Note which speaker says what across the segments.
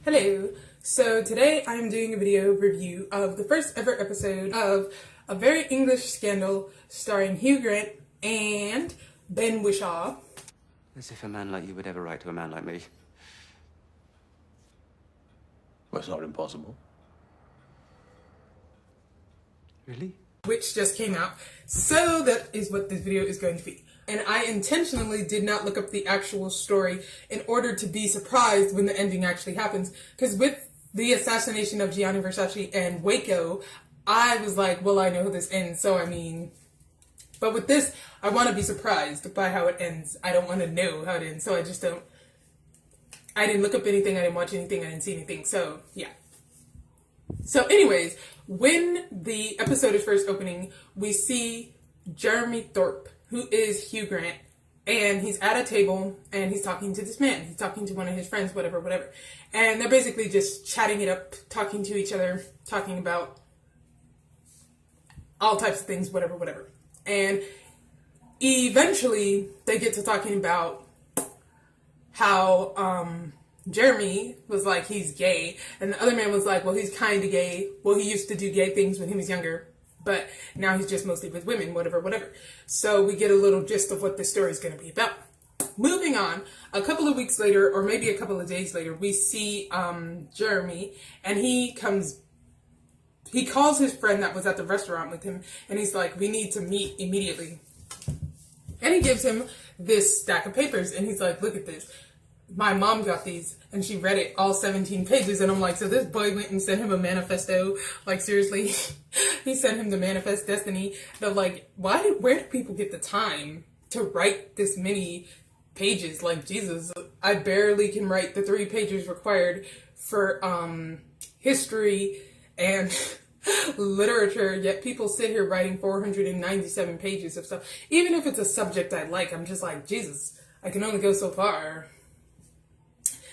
Speaker 1: Hello. So today I am doing a video review of the first ever episode of A Very English Scandal starring Hugh Grant and Ben Whishaw.
Speaker 2: As if a man like you would ever write to a man like me.
Speaker 3: Well, it's not impossible.
Speaker 2: Really?
Speaker 1: Which just came out. So that is what this video is going to be. And I intentionally did not look up the actual story in order to be surprised when the ending actually happens. Because with the assassination of Gianni Versace and Waco, I was like, well, I know how this ends, so I mean... But with this, I want to be surprised by how it ends. I don't want to know how it ends, so I just don't... I didn't look up anything, I didn't watch anything, I didn't see anything, so yeah. So anyways, when the episode is first opening, we see Jeremy Thorpe, who is Hugh Grant, and he's at a table, and he's talking to this man. He's talking to one of his friends, whatever. And they're basically just chatting it up, talking to each other, talking about all types of things, whatever. And eventually, they get to talking about how Jeremy was like, he's gay, and the other man was like, well, he's kind of gay. Well, he used to do gay things when he was younger, but now he's just mostly with women, whatever. So we get a little gist of what this story is going to be about. Moving on, a couple of weeks later, or maybe a couple of days later, we see Jeremy, and he calls his friend that was at the restaurant with him, and he's like, we need to meet immediately. And he gives him this stack of papers, and he's like, look at this. My mom got these, and she read it, all 17 pages, and I'm like, so this boy went and sent him a manifesto? Like, seriously? He sent him the Manifest Destiny. And I'm like, where do people get the time to write this many pages? Like, Jesus, I barely can write the 3 pages required for history and literature, yet people sit here writing 497 pages of stuff. Even if it's a subject I like, I'm just like, Jesus, I can only go so far.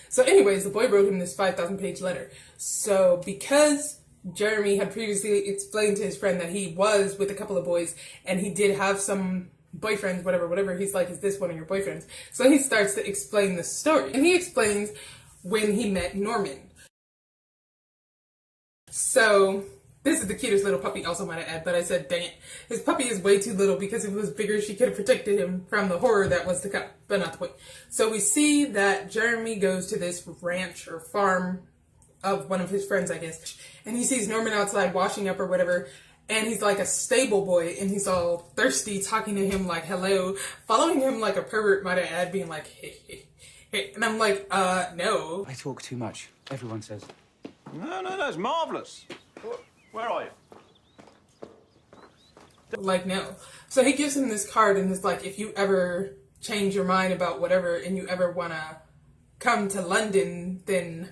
Speaker 1: So anyways, the boy wrote him this 5,000 page letter. So because Jeremy had previously explained to his friend that he was with a couple of boys and he did have some boyfriends, whatever, he's like, is this one of your boyfriends? So he starts to explain the story. And he explains when he met Norman. So this is the cutest little puppy, also might I add, but I said, dang it. His puppy is way too little because if it was bigger, she could have protected him from the horror that was to come, but not the point. So we see that Jeremy goes to this ranch or farm of one of his friends, I guess, and he sees Norman outside washing up or whatever, and he's like a stable boy, and he's all thirsty, talking to him like, hello, following him like a pervert, might I add, being like, hey. And I'm like, no.
Speaker 2: I talk too much, everyone says.
Speaker 3: No, it's marvellous. Where are you?
Speaker 1: Like, no. So he gives him this card and it's like, if you ever change your mind about whatever and you ever want to come to London, then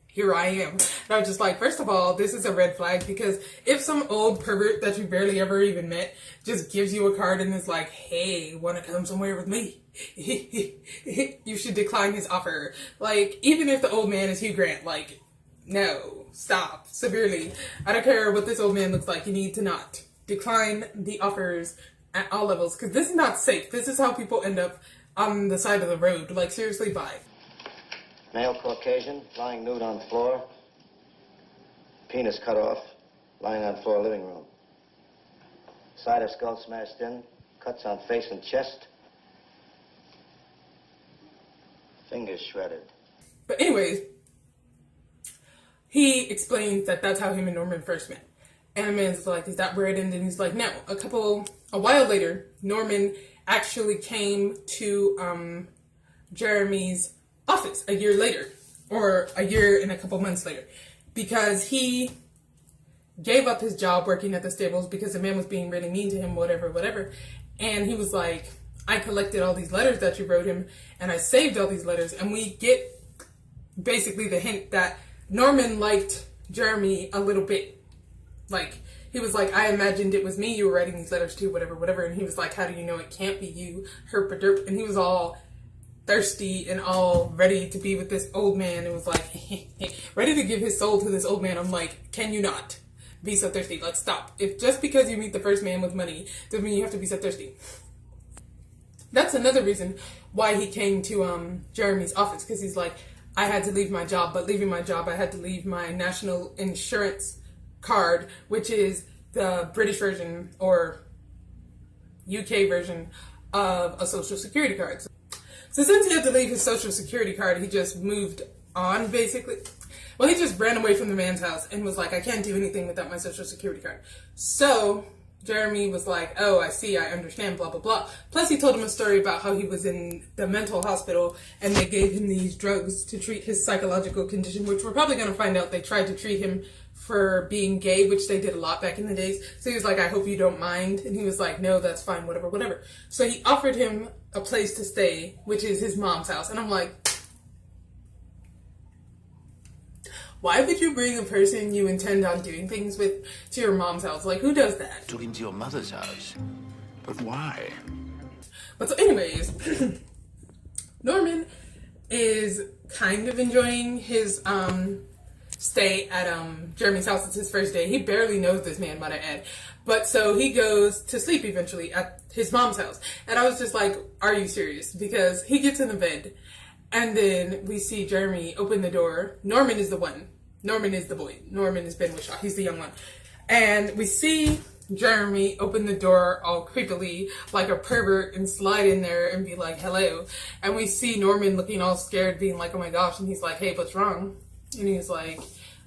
Speaker 1: here I am. And I was just like, first of all, this is a red flag, because if some old pervert that you barely ever even met just gives you a card and is like, hey, want to come somewhere with me? You should decline his offer. Like, even if the old man is Hugh Grant, like, no, stop, severely. I don't care what this old man looks like, you need to not decline the offers at all levels, because this is not safe. This is how people end up on the side of the road. Like, seriously, bye.
Speaker 4: Male Caucasian, lying nude on floor. Penis cut off, lying on floor living room. Side of skull smashed in, cuts on face and chest. Fingers shredded.
Speaker 1: But anyways, he explains that that's how him and Norman first met. And the man's like, is that where it ended? And he's like, no. A while later, Norman actually came to Jeremy's office a year later, or a year and a couple months later, because he gave up his job working at the stables because the man was being really mean to him, whatever. And he was like, I collected all these letters that you wrote him, and I saved all these letters. And we get basically the hint that Norman liked Jeremy a little bit. Like, he was like, I imagined it was me you were writing these letters to, whatever. And he was like, how do you know it can't be you, herp-a-derp? And he was all thirsty and all ready to be with this old man. It was like, ready to give his soul to this old man. I'm like, can you not be so thirsty? Let's stop. If just because you meet the first man with money doesn't mean you have to be so thirsty. That's another reason why he came to Jeremy's office, because he's like, I had to leave my job, but leaving my job, I had to leave my national insurance card, which is the British version or UK version of a social security card. So since he had to leave his social security card, he just moved on, basically. Well, he just ran away from the man's house and was like, I can't do anything without my social security card. So Jeremy was like, oh, I see, I understand, blah, blah, blah. Plus, he told him a story about how he was in the mental hospital and they gave him these drugs to treat his psychological condition, which we're probably going to find out they tried to treat him for being gay, which they did a lot back in the days. So he was like, I hope you don't mind. And he was like, no, that's fine, whatever, whatever. So he offered him a place to stay, which is his mom's house. And I'm like, why would you bring a person you intend on doing things with to your mom's house? Like, who does that?
Speaker 5: Took him to your mother's house. But why?
Speaker 1: But so anyways, Norman is kind of enjoying his stay at Jeremy's house. It's his first day. He barely knows this man, might I add. But so he goes to sleep eventually at his mom's house. And I was just like, are you serious? Because he gets in the bed and then we see Jeremy open the door. Norman is the one. Norman is the boy. Norman is Ben Wishaw. He's the young one. And we see Jeremy open the door all creepily like a pervert and slide in there and be like, hello. And we see Norman looking all scared, being like, oh my gosh. And he's like, hey, what's wrong? And he's like,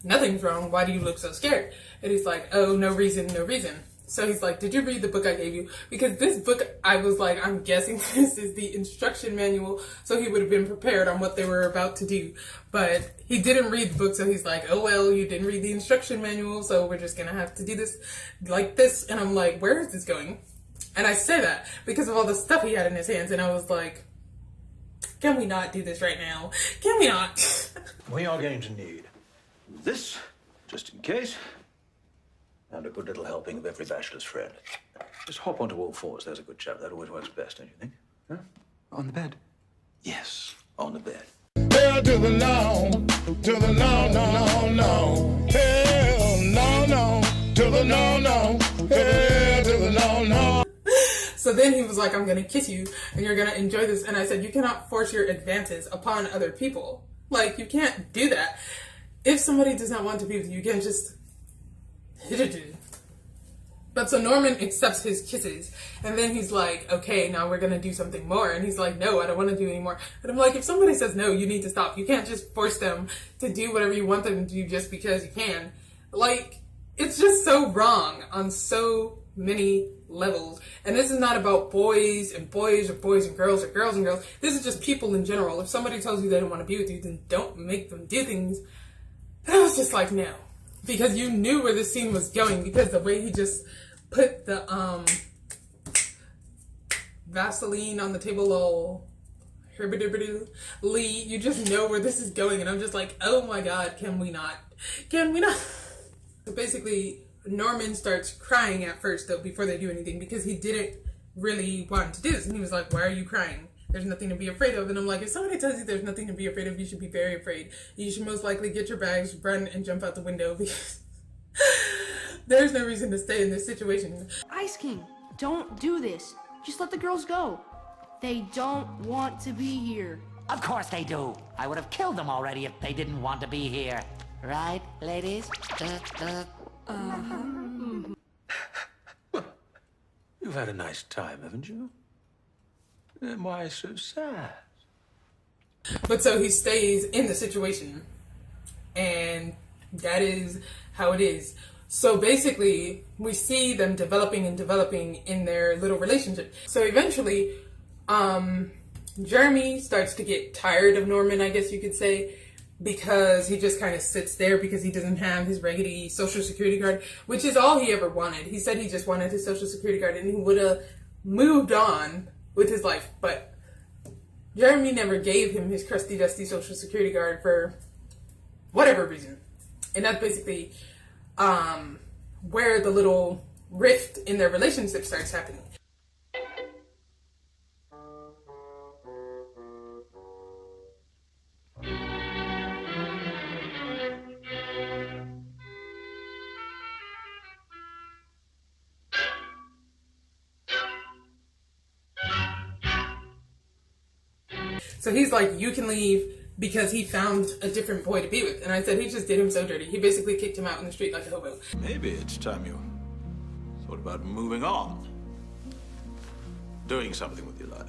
Speaker 1: nothing's wrong. Why do you look so scared? And he's like, oh, no reason, no reason. So he's like, did you read the book I gave you? Because this book, I was like, I'm guessing this is the instruction manual. So he would have been prepared on what they were about to do. But he didn't read the book. So he's like, oh, well, you didn't read the instruction manual. So we're just going to have to do this like this. And I'm like, where is this going? And I say that because of all the stuff he had in his hands. And I was like, can we not do this right now? Can we not?
Speaker 5: We are going to need this, just in case, and a good little helping of every bachelor's friend. Just hop onto all fours. There's a good chap. That always works best, don't you think? Huh?
Speaker 2: On the bed.
Speaker 5: Yes, on the bed.
Speaker 6: Hell to the no, to the no, no, no, no. Hell, no, no, to the no, no. Hell to the no, no.
Speaker 1: So then he was like, I'm going to kiss you and you're going to enjoy this. And I said, you cannot force your advances upon other people. Like, you can't do that. If somebody does not want to be with you, you can't just hit it. But so Norman accepts his kisses. And then he's like, okay, now we're going to do something more. And he's like, no, I don't want to do anymore. And I'm like, if somebody says no, you need to stop. You can't just force them to do whatever you want them to do just because you can. Like, it's just so wrong on so many levels. And this is not about boys and boys or boys and girls or girls and girls. This is just people in general. If somebody tells you they don't want to be with you, then don't make them do things. And I was just like, no. Because you knew where this scene was going, because the way he just put the Vaseline on the table all Lee, you just know where this is going. And I'm just like, oh my God, can we not? Can we not? So basically, Norman starts crying at first, though, before they do anything, because he didn't really want to do this. And he was like, why are you crying? There's nothing to be afraid of. And I'm like, if somebody tells you there's nothing to be afraid of, you should be very afraid. You should most likely get your bags, run, and jump out the window, because there's no reason to stay in this situation.
Speaker 7: Ice King, don't do this. Just let the girls go. They don't want to be here.
Speaker 8: Of course they do. I would have killed them already if they didn't want to be here. Right, ladies?
Speaker 5: You've had a nice time, haven't you? Then why so sad?
Speaker 1: But so he stays in the situation, and that is how it is. So basically, we see them developing and developing in their little relationship. So eventually, Jeremy starts to get tired of Norman, I guess you could say, because he just kind of sits there because he doesn't have his raggedy social security card, which is all he ever wanted. He said he just wanted his social security card and he would have moved on with his life. But Jeremy never gave him his crusty, dusty social security card for whatever reason. And that's basically where the little rift in their relationship starts happening. So he's like, you can leave, because he found a different boy to be with. And I said, he just did him so dirty. He basically kicked him out in the street like a hobo.
Speaker 5: Maybe it's time you thought about moving on. Doing something with your life.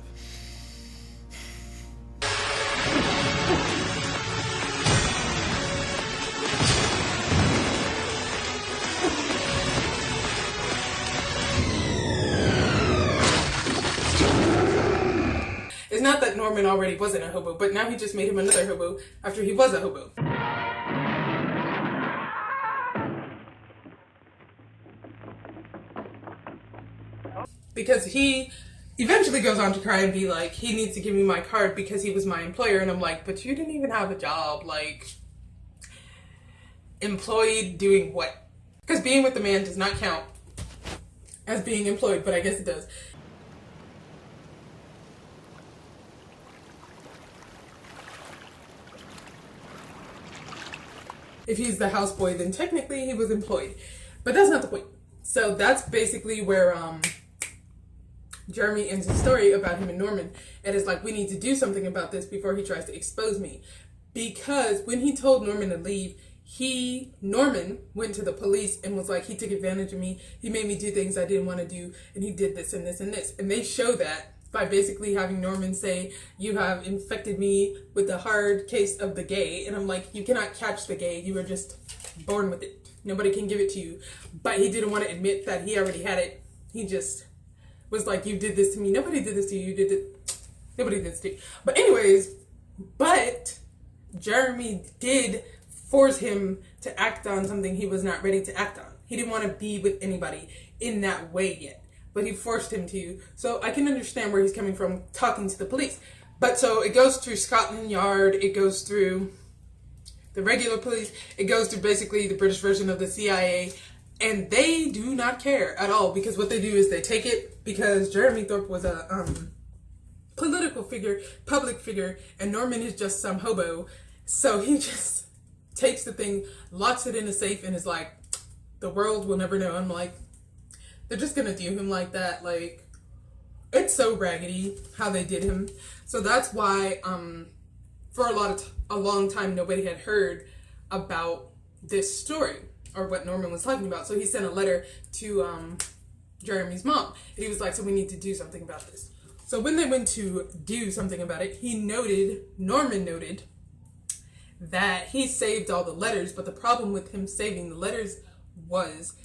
Speaker 1: It's not that Norman already wasn't a hobo, but now he just made him another hobo after he was a hobo. Because he eventually goes on to cry and be like, he needs to give me my card because he was my employer. And I'm like, but you didn't even have a job. Like, employed doing what? Because being with the man does not count as being employed, but I guess it does. If he's the houseboy, then technically he was employed. But that's not the point. So that's basically where Jeremy ends his story about him and Norman. And it's like, we need to do something about this before he tries to expose me. Because when he told Norman to leave, Norman went to the police and was like, he took advantage of me. He made me do things I didn't want to do. And he did this and this and this. And they show that by basically having Norman say, you have infected me with the hard case of the gay. And I'm like, you cannot catch the gay. You were just born with it. Nobody can give it to you. But he didn't want to admit that he already had it. He just was like, you did this to me. Nobody did this to you. You did it. Nobody did this to you. But anyways, Jeremy did force him to act on something he was not ready to act on. He didn't want to be with anybody in that way yet. But he forced him to. So I can understand where he's coming from talking to the police. But so it goes through Scotland Yard. It goes through the regular police. It goes through basically the British version of the CIA. And they do not care at all. Because what they do is they take it because Jeremy Thorpe was a political figure, public figure. And Norman is just some hobo. So he just takes the thing, locks it in a safe, and is like, the world will never know. I'm like, they're just gonna do him like that. Like, it's so raggedy how they did him. So that's why for a long time nobody had heard about this story or what Norman was talking about. So he sent a letter to Jeremy's mom. And he was like, so we need to do something about this. So when they went to do something about it, Norman noted that he saved all the letters, but the problem with him saving the letters was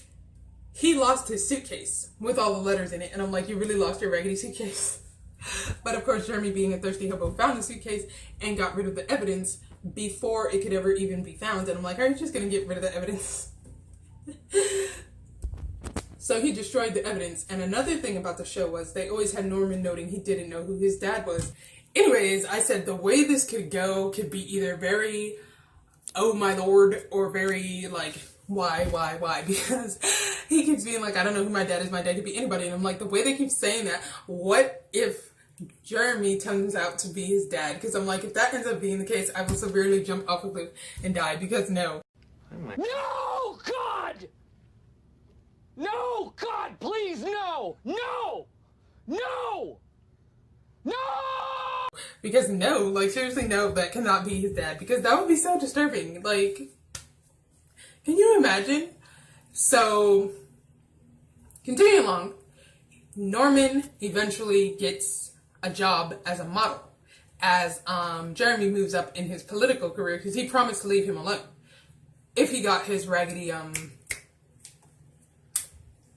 Speaker 1: he lost his suitcase with all the letters in it. And I'm like, you really lost your raggedy suitcase? But of course, Jeremy, being a thirsty hobo, found the suitcase and got rid of the evidence before it could ever even be found. And I'm like, are you just going to get rid of the evidence? So he destroyed the evidence. And another thing about the show was they always had Norman noting he didn't know who his dad was. Anyways, I said the way this could go could be either very, oh my lord, or very like, why? Because he keeps being like, I don't know who my dad is. My dad could be anybody. And I'm like, the way they keep saying that, what if Jeremy turns out to be his dad? Because I'm like, if that ends up being the case, I will severely jump off a cliff and die. Because no.
Speaker 9: No, God! No, God, please, no! No! No! No!
Speaker 1: Because no, like seriously, no, that cannot be his dad. Because that would be so disturbing. Like, can you imagine? So, continuing along, Norman eventually gets a job as a model as Jeremy moves up in his political career because he promised to leave him alone if he got his raggedy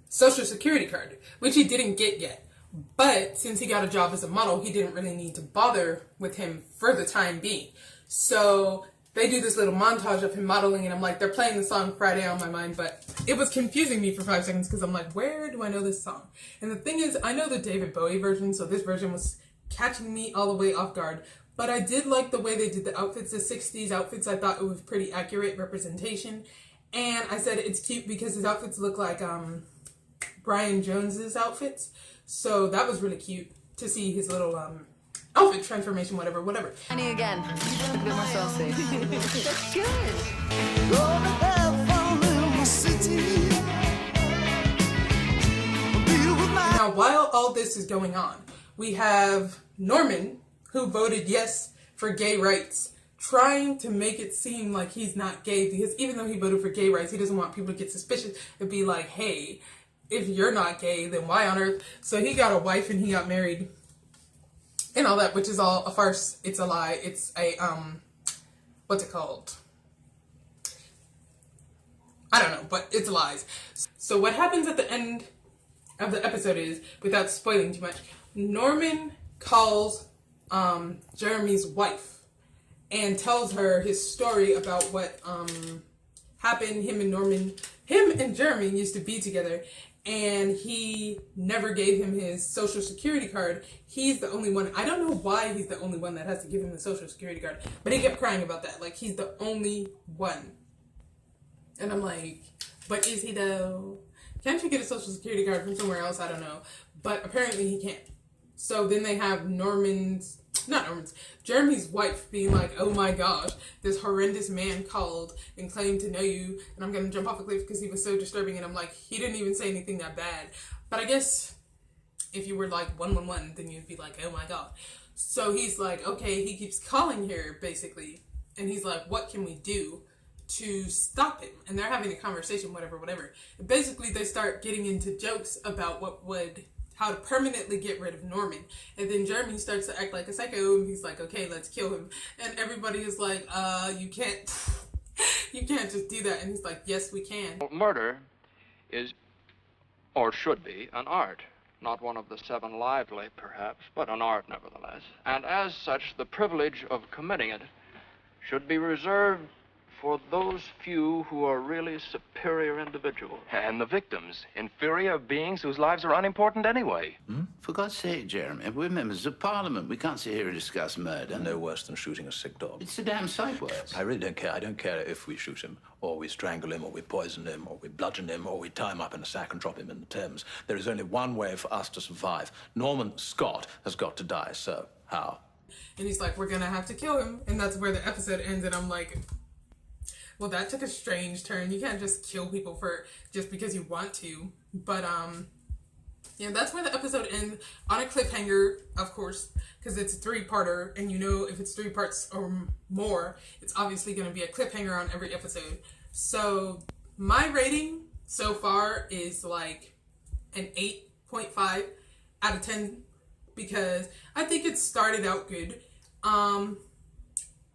Speaker 1: Social Security card, which he didn't get yet. But since he got a job as a model, he didn't really need to bother with him for the time being. So they do this little montage of him modeling, and I'm like, they're playing the song Friday on My Mind, but it was confusing me for 5 seconds because I'm like, where do I know this song? And the thing is, I know the David Bowie version, so this version was catching me all the way off guard. But I did like the way they did the outfits, the 60s outfits. I thought it was pretty accurate representation. And I said it's cute because his outfits look like Brian Jones's outfits. So that was really cute to see his little outfit transformation, whatever.
Speaker 10: Honey again. A bit more saucy. That's good.
Speaker 1: Now, while all this is going on, we have Norman, who voted yes for gay rights trying to make it seem like he's not gay, because even though he voted for gay rights, he doesn't want people to get suspicious and be like, hey, if you're not gay, then why on earth? So he got a wife and he got married and all that, which is all a farce. It's a lie. It's a, what's it called? I don't know, but it's lies. So what happens at the end of the episode is, without spoiling too much, Norman calls Jeremy's wife and tells her his story about what happened. Him and Jeremy used to be together, and he never gave him his social security card. He's the only one. I don't know why he's the only one that has to give him the social security card, but he kept crying about that. Like, he's the only one. And I'm like, but is he though? Can't you get a social security card from somewhere else? I don't know. But apparently he can't. So then they have Jeremy's wife being like, oh my gosh, this horrendous man called and claimed to know you, and I'm going to jump off a cliff because he was so disturbing. And I'm like, he didn't even say anything that bad. But I guess if you were like 111, then you'd be like, oh my god. So he's like, okay, he keeps calling her basically. And he's like, what can we do to stop him? And they're having a conversation, whatever. And basically they start getting into jokes about how to permanently get rid of Norman. And then Jeremy starts to act like a psycho, and he's like, okay, let's kill him. And everybody is like, you can't just do that. And he's like, yes, we can.
Speaker 11: Murder is, or should be, an art. Not one of the 7 lively, perhaps, but an art nevertheless. And as such, the privilege of committing it should be reserved for those few who are really superior individuals.
Speaker 12: And the victims, inferior beings whose lives are unimportant anyway.
Speaker 13: For God's sake, Jeremy, we're members of Parliament. We can't sit here and discuss murder.
Speaker 5: No worse than shooting a sick dog.
Speaker 13: It's a damn sight worse.
Speaker 5: I really don't care. I don't care if we shoot him, or we strangle him, or we poison him, or we bludgeon him, or we tie him up in a sack and drop him in the Thames. There is only one way for us to survive. Norman Scott has got to die, so how?
Speaker 1: And he's like, we're gonna have to kill him. And that's where the episode ends. And I'm like, well, that took a strange turn. You can't just kill people just because you want to. But, yeah, that's where the episode ends, on a cliffhanger, of course, because it's a 3-parter, and you know if it's 3 parts or more, it's obviously going to be a cliffhanger on every episode. So, my rating so far is like an 8.5 out of 10, because I think it started out good.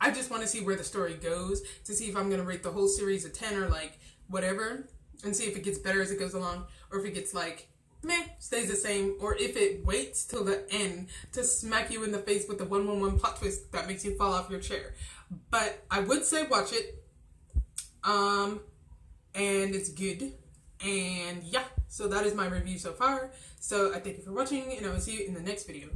Speaker 1: I just want to see where the story goes, to see if I'm going to rate the whole series a 10 or like whatever, and see if it gets better as it goes along, or if it gets like, meh, stays the same, or if it waits till the end to smack you in the face with the 111 plot twist that makes you fall off your chair. But I would say watch it, and it's good, and yeah, so that is my review so far. So I thank you for watching, and I will see you in the next video.